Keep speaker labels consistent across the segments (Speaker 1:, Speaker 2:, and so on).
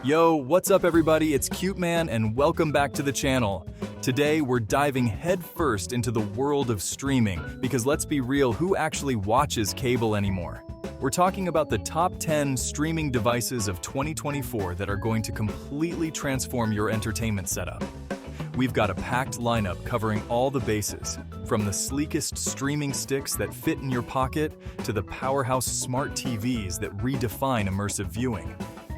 Speaker 1: Yo, what's up everybody? It's Cute Man and welcome back to the channel. Today we're diving headfirst into the world of streaming because let's be real, who actually watches cable anymore? We're talking about the top 10 streaming devices of 2024 that are going to completely transform your entertainment setup. We've got a packed lineup covering all the bases, from the sleekest streaming sticks that fit in your pocket to the powerhouse smart TVs that redefine immersive viewing.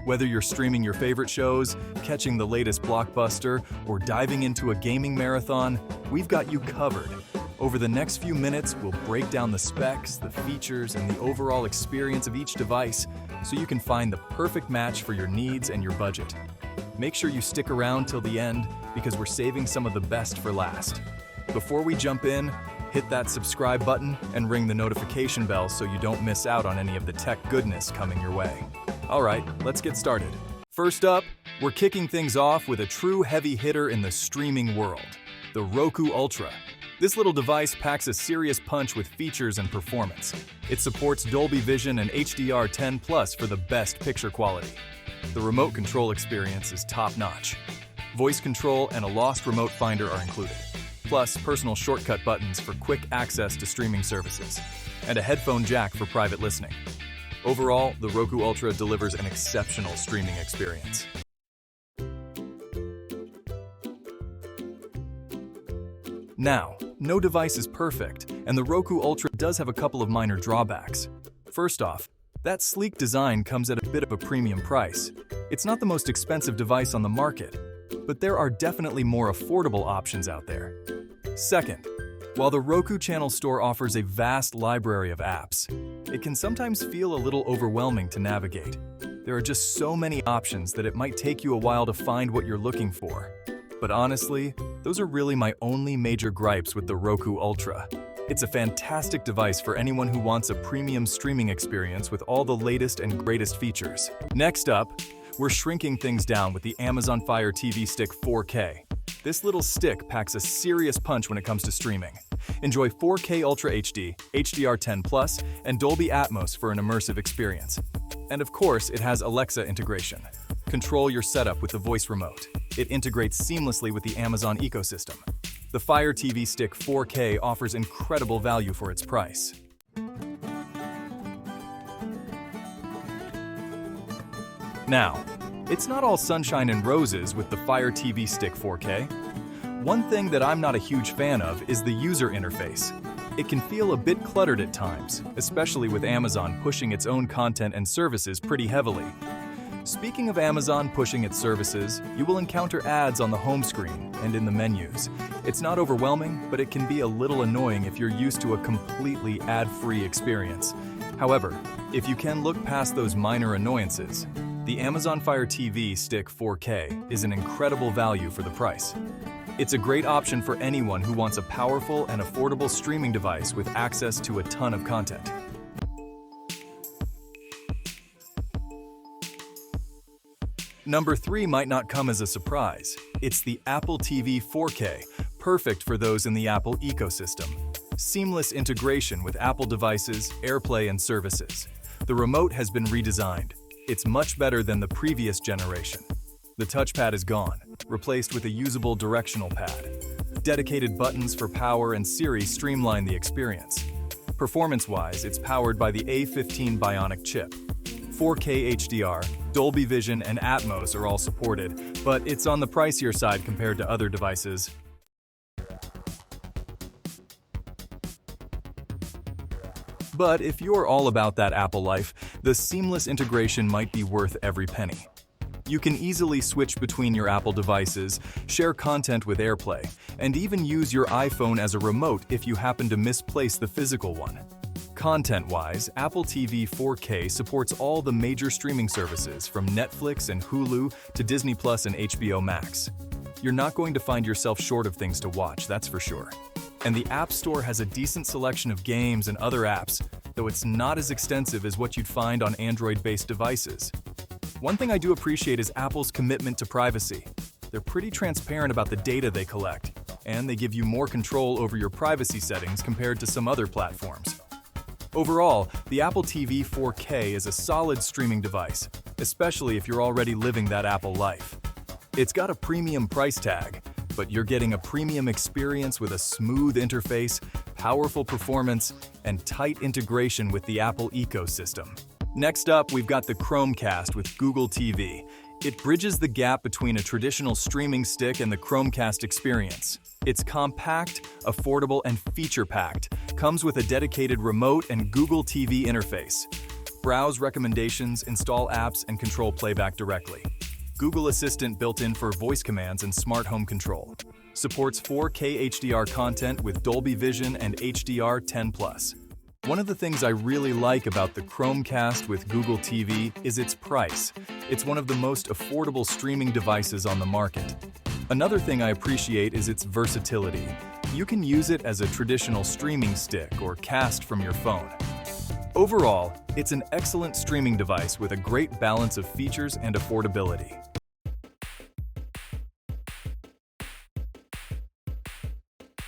Speaker 1: Whether you're streaming your favorite shows, catching the latest blockbuster, or diving into a gaming marathon, we've got you covered. Over the next few minutes, we'll break down the specs, the features, and the overall experience of each device so you can find the perfect match for your needs and your budget. Make sure you stick around till the end because we're saving some of the best for last. Before we jump in, hit that subscribe button and ring the notification bell so you don't miss out on any of the tech goodness coming your way. Alright, let's get started. First up, we're kicking things off with a true heavy hitter in the streaming world, the Roku Ultra. This little device packs a serious punch with features and performance. It supports Dolby Vision and HDR10+ for the best picture quality. The remote control experience is top-notch. Voice control and a lost remote finder are included, plus personal shortcut buttons for quick access to streaming services, and a headphone jack for private listening. Overall, the Roku Ultra delivers an exceptional streaming experience. Now, no device is perfect, and the Roku Ultra does have a couple of minor drawbacks. First off, that sleek design comes at a bit of a premium price. It's not the most expensive device on the market, but there are definitely more affordable options out there. Second, while the Roku Channel Store offers a vast library of apps, it can sometimes feel a little overwhelming to navigate. There are just so many options that it might take you a while to find what you're looking for. But honestly, those are really my only major gripes with the Roku Ultra. It's a fantastic device for anyone who wants a premium streaming experience with all the latest and greatest features. Next up, we're shrinking things down with the Amazon Fire TV Stick 4K. This little stick packs a serious punch when it comes to streaming. Enjoy 4K Ultra HD, HDR10+, and Dolby Atmos for an immersive experience. And of course, it has Alexa integration. Control your setup with the voice remote. It integrates seamlessly with the Amazon ecosystem. The Fire TV Stick 4K offers incredible value for its price. Now, it's not all sunshine and roses with the Fire TV Stick 4K. One thing that I'm not a huge fan of is the user interface. It can feel a bit cluttered at times, especially with Amazon pushing its own content and services pretty heavily. Speaking of Amazon pushing its services, you will encounter ads on the home screen and in the menus. It's not overwhelming, but it can be a little annoying if you're used to a completely ad-free experience. However, if you can look past those minor annoyances, the Amazon Fire TV Stick 4K is an incredible value for the price. It's a great option for anyone who wants a powerful and affordable streaming device with access to a ton of content. Number 3 might not come as a surprise. It's the Apple TV 4K, perfect for those in the Apple ecosystem. Seamless integration with Apple devices, AirPlay, and services. The remote has been redesigned. It's much better than the previous generation. The touchpad is gone, replaced with a usable directional pad. Dedicated buttons for power and Siri streamline the experience. Performance-wise, it's powered by the A15 Bionic chip. 4K HDR, Dolby Vision, and Atmos are all supported, but it's on the pricier side compared to other devices. But if you're all about that Apple life, the seamless integration might be worth every penny. You can easily switch between your Apple devices, share content with AirPlay, and even use your iPhone as a remote if you happen to misplace the physical one. Content-wise, Apple TV 4K supports all the major streaming services from Netflix and Hulu to Disney Plus and HBO Max. You're not going to find yourself short of things to watch, that's for sure. And the App Store has a decent selection of games and other apps, though it's not as extensive as what you'd find on Android-based devices. One thing I do appreciate is Apple's commitment to privacy. They're pretty transparent about the data they collect, and they give you more control over your privacy settings compared to some other platforms. Overall, the Apple TV 4K is a solid streaming device. especially if you're already living that Apple life. It's got a premium price tag, but you're getting a premium experience with a smooth interface, powerful performance, and tight integration with the Apple ecosystem. Next up, we've got the Chromecast with Google TV. It bridges the gap between a traditional streaming stick and the Chromecast experience. It's compact, affordable, and feature-packed, comes with a dedicated remote and Google TV interface. Browse recommendations, install apps, and control playback directly. Google Assistant built in for voice commands and smart home control. Supports 4K HDR content with Dolby Vision and HDR 10+. One of the things I really like about the Chromecast with Google TV is its price. It's one of the most affordable streaming devices on the market. Another thing I appreciate is its versatility. You can use it as a traditional streaming stick or cast from your phone. Overall, it's an excellent streaming device with a great balance of features and affordability.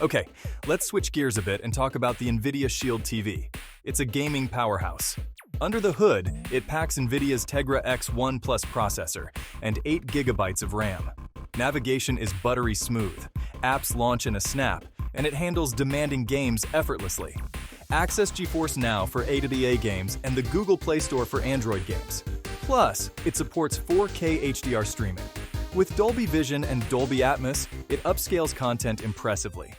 Speaker 1: Okay, let's switch gears a bit and talk about the NVIDIA Shield TV. It's a gaming powerhouse. Under the hood, it packs NVIDIA's Tegra X1 Plus processor and 8 GB of RAM. Navigation is buttery smooth, apps launch in a snap, and it handles demanding games effortlessly. Access GeForce Now for A-to-the-A games and the Google Play Store for Android games. Plus, it supports 4K HDR streaming. With Dolby Vision and Dolby Atmos, it upscales content impressively.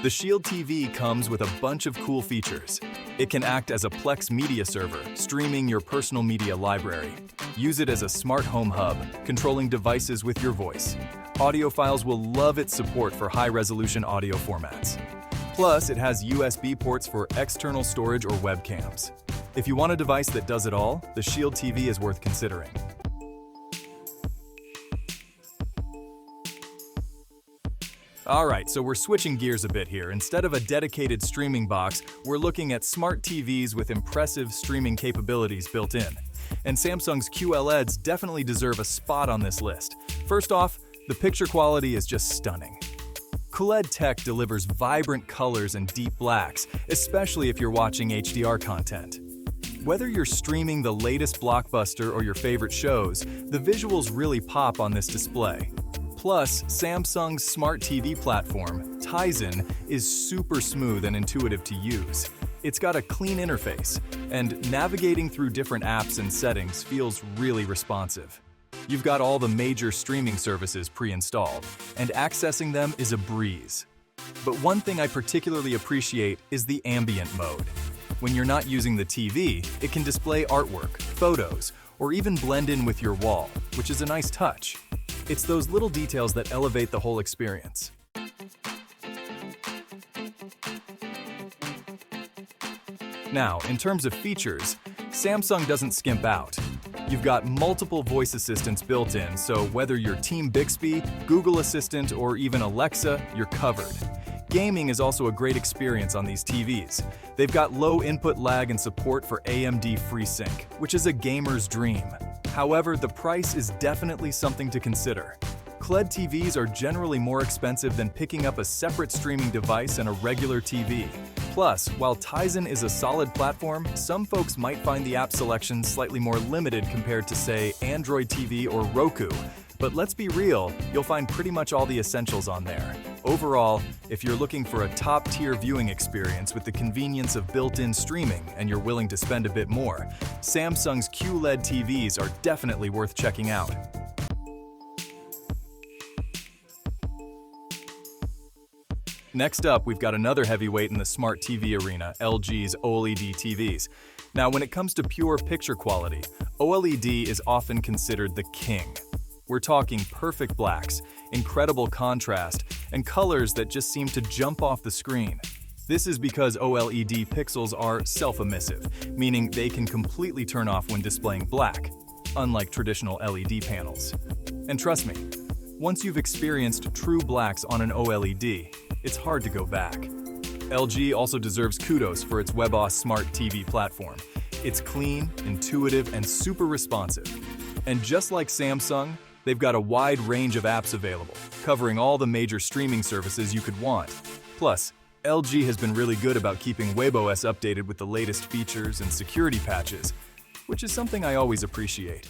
Speaker 1: The Shield TV comes with a bunch of cool features. It can act as a Plex media server, streaming your personal media library. Use it as a smart home hub, controlling devices with your voice. Audiophiles will love its support for high-resolution audio formats. Plus, it has USB ports for external storage or webcams. If you want a device that does it all, the Shield TV is worth considering. Alright, so we're switching gears a bit here. Instead of a dedicated streaming box, we're looking at smart TVs with impressive streaming capabilities built in. And Samsung's QLEDs definitely deserve a spot on this list. First off, the picture quality is just stunning. QLED tech delivers vibrant colors and deep blacks, especially if you're watching HDR content. Whether you're streaming the latest blockbuster or your favorite shows, the visuals really pop on this display. Plus, Samsung's smart TV platform, Tizen, is super smooth and intuitive to use. It's got a clean interface, and navigating through different apps and settings feels really responsive. You've got all the major streaming services pre-installed, and accessing them is a breeze. But one thing I particularly appreciate is the ambient mode. When you're not using the TV, it can display artwork, photos, or even blend in with your wall, which is a nice touch. It's those little details that elevate the whole experience. Now, in terms of features, Samsung doesn't skimp out. You've got multiple voice assistants built in, so whether you're Team Bixby, Google Assistant, or even Alexa, you're covered. Gaming is also a great experience on these TVs. They've got low input lag and support for AMD FreeSync, which is a gamer's dream. However, the price is definitely something to consider. QLED TVs are generally more expensive than picking up a separate streaming device and a regular TV. Plus, while Tizen is a solid platform, some folks might find the app selection slightly more limited compared to, say, Android TV or Roku. But let's be real, you'll find pretty much all the essentials on there. Overall, if you're looking for a top-tier viewing experience with the convenience of built-in streaming and you're willing to spend a bit more, Samsung's QLED TVs are definitely worth checking out. Next up, we've got another heavyweight in the smart TV arena, LG's OLED TVs. Now, when it comes to pure picture quality, OLED is often considered the king. We're talking perfect blacks, incredible contrast, and colors that just seem to jump off the screen. This is because OLED pixels are self-emissive, meaning they can completely turn off when displaying black, unlike traditional LED panels. And trust me, once you've experienced true blacks on an OLED, it's hard to go back. LG also deserves kudos for its WebOS smart TV platform. It's clean, intuitive, and super responsive. And just like Samsung, they've got a wide range of apps available, covering all the major streaming services you could want. Plus, LG has been really good about keeping WebOS updated with the latest features and security patches, which is something I always appreciate.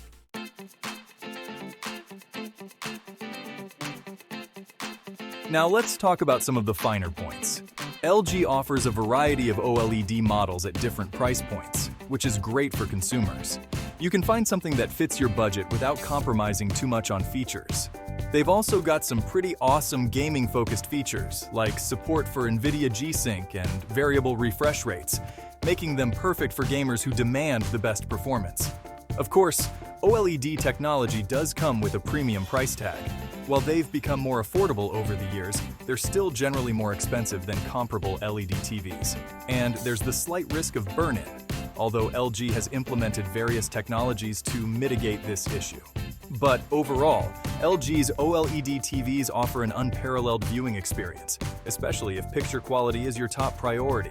Speaker 1: Now let's talk about some of the finer points. LG offers a variety of OLED models at different price points, which is great for consumers. You can find something that fits your budget without compromising too much on features. They've also got some pretty awesome gaming-focused features, like support for NVIDIA G-Sync and variable refresh rates, making them perfect for gamers who demand the best performance. Of course, OLED technology does come with a premium price tag. While they've become more affordable over the years, they're still generally more expensive than comparable LED TVs. And there's the slight risk of burn-in, although LG has implemented various technologies to mitigate this issue. But overall, LG's OLED TVs offer an unparalleled viewing experience, especially if picture quality is your top priority.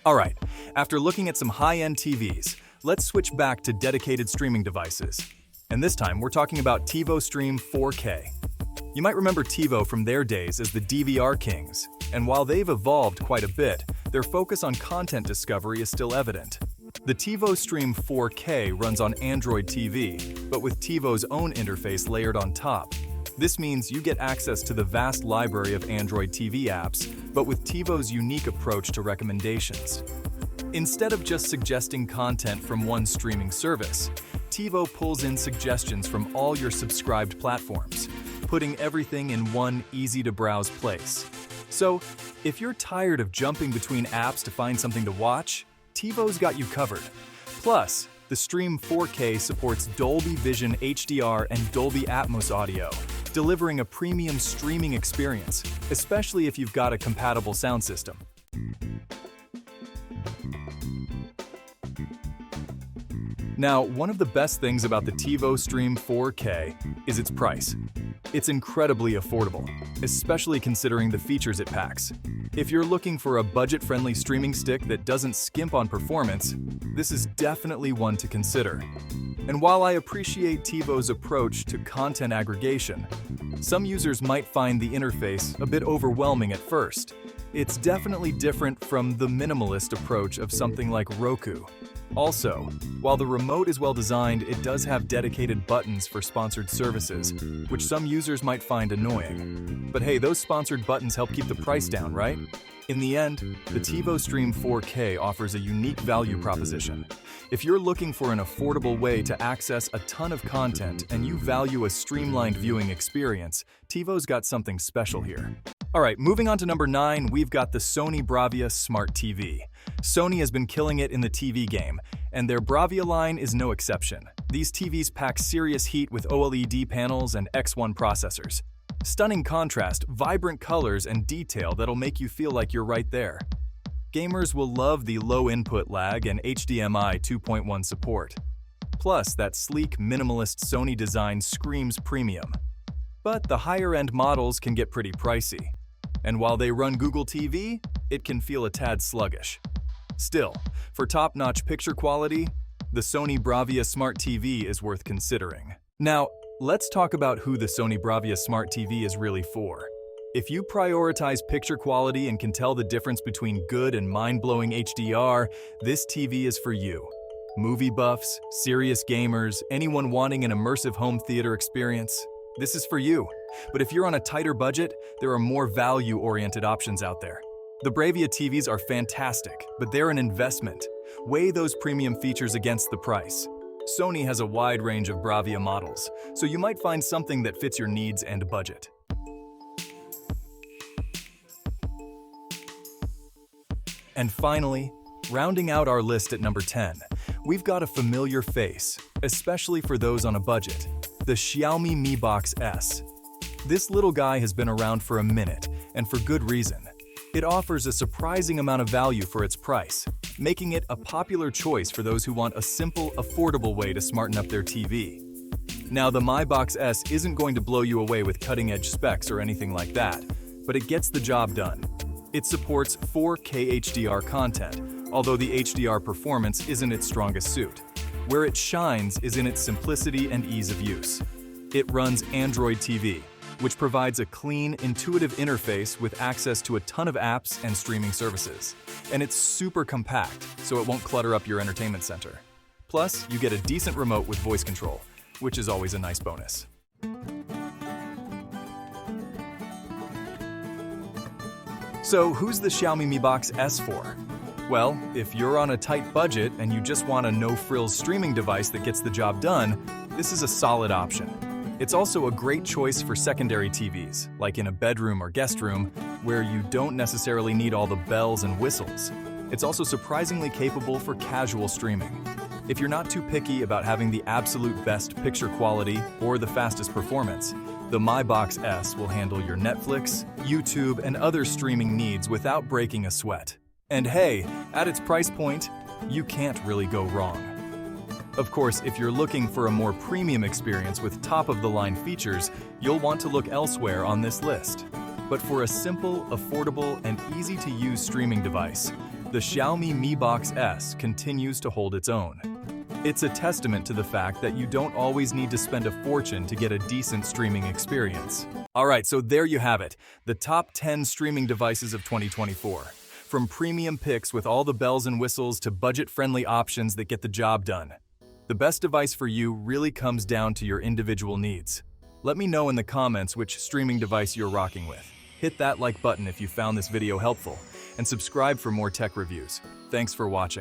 Speaker 1: Alright, after looking at some high-end TVs, let's switch back to dedicated streaming devices. And this time, we're talking about TiVo Stream 4K. You might remember TiVo from their days as the DVR kings, and while they've evolved quite a bit, their focus on content discovery is still evident. The TiVo Stream 4K runs on Android TV, but with TiVo's own interface layered on top. This means you get access to the vast library of Android TV apps, but with TiVo's unique approach to recommendations. Instead of just suggesting content from one streaming service, TiVo pulls in suggestions from all your subscribed platforms, putting everything in one easy-to-browse place. So, if you're tired of jumping between apps to find something to watch, TiVo's got you covered. Plus, the Stream 4K supports Dolby Vision HDR and Dolby Atmos audio, delivering a premium streaming experience, especially if you've got a compatible sound system. Now, one of the best things about the TiVo Stream 4K is its price. It's incredibly affordable, especially considering the features it packs. If you're looking for a budget-friendly streaming stick that doesn't skimp on performance, this is definitely one to consider. And while I appreciate TiVo's approach to content aggregation, some users might find the interface a bit overwhelming at first. It's definitely different from the minimalist approach of something like Roku. Also, while the remote is well designed, it does have dedicated buttons for sponsored services, which some users might find annoying. But hey, those sponsored buttons help keep the price down, right? In the end, the TiVo Stream 4K offers a unique value proposition. If you're looking for an affordable way to access a ton of content and you value a streamlined viewing experience, TiVo's got something special here. Alright, moving on to number 9, we've got the Sony Bravia Smart TV. Sony has been killing it in the TV game, and their Bravia line is no exception. These TVs pack serious heat with OLED panels and X1 processors. Stunning contrast, vibrant colors, and detail that'll make you feel like you're right there. Gamers will love the low input lag and HDMI 2.1 support. Plus, that sleek, minimalist Sony design screams premium. But the higher-end models can get pretty pricey. And while they run Google TV, it can feel a tad sluggish. Still, for top-notch picture quality, the Sony Bravia Smart TV is worth considering. Now, let's talk about who the Sony Bravia Smart TV is really for. If you prioritize picture quality and can tell the difference between good and mind-blowing HDR, this TV is for you. Movie buffs, serious gamers, anyone wanting an immersive home theater experience, this is for you. But if you're on a tighter budget, there are more value-oriented options out there. The Bravia TVs are fantastic, but they're an investment. Weigh those premium features against the price. Sony has a wide range of Bravia models, so you might find something that fits your needs and budget. And finally, rounding out our list at number 10, we've got a familiar face, especially for those on a budget, the Xiaomi Mi Box S. This little guy has been around for a minute, and for good reason. It offers a surprising amount of value for its price, making it a popular choice for those who want a simple, affordable way to smarten up their TV. Now, the Mi Box S isn't going to blow you away with cutting-edge specs or anything like that, but it gets the job done. It supports 4K HDR content, although the HDR performance isn't its strongest suit. Where it shines is in its simplicity and ease of use. It runs Android TV, which provides a clean, intuitive interface with access to a ton of apps and streaming services. And it's super compact, so it won't clutter up your entertainment center. Plus, you get a decent remote with voice control. which is always a nice bonus. So who's the Xiaomi Mi Box S for? Well, if you're on a tight budget and you just want a no-frills streaming device that gets the job done, this is a solid option. It's also a great choice for secondary TVs, like in a bedroom or guest room, where you don't necessarily need all the bells and whistles. It's also surprisingly capable for casual streaming. If you're not too picky about having the absolute best picture quality or the fastest performance, the Mi Box S will handle your Netflix, YouTube, and other streaming needs without breaking a sweat. And hey, at its price point, you can't really go wrong. Of course, if you're looking for a more premium experience with top-of-the-line features, you'll want to look elsewhere on this list. But for a simple, affordable, and easy-to-use streaming device, the Xiaomi Mi Box S continues to hold its own. It's a testament to the fact that you don't always need to spend a fortune to get a decent streaming experience. Alright, so there you have it, the top 10 streaming devices of 2024. From premium picks with all the bells and whistles to budget-friendly options that get the job done. The best device for you really comes down to your individual needs. Let me know in the comments which streaming device you're rocking with. Hit that like button if you found this video helpful, and subscribe for more tech reviews. Thanks for watching.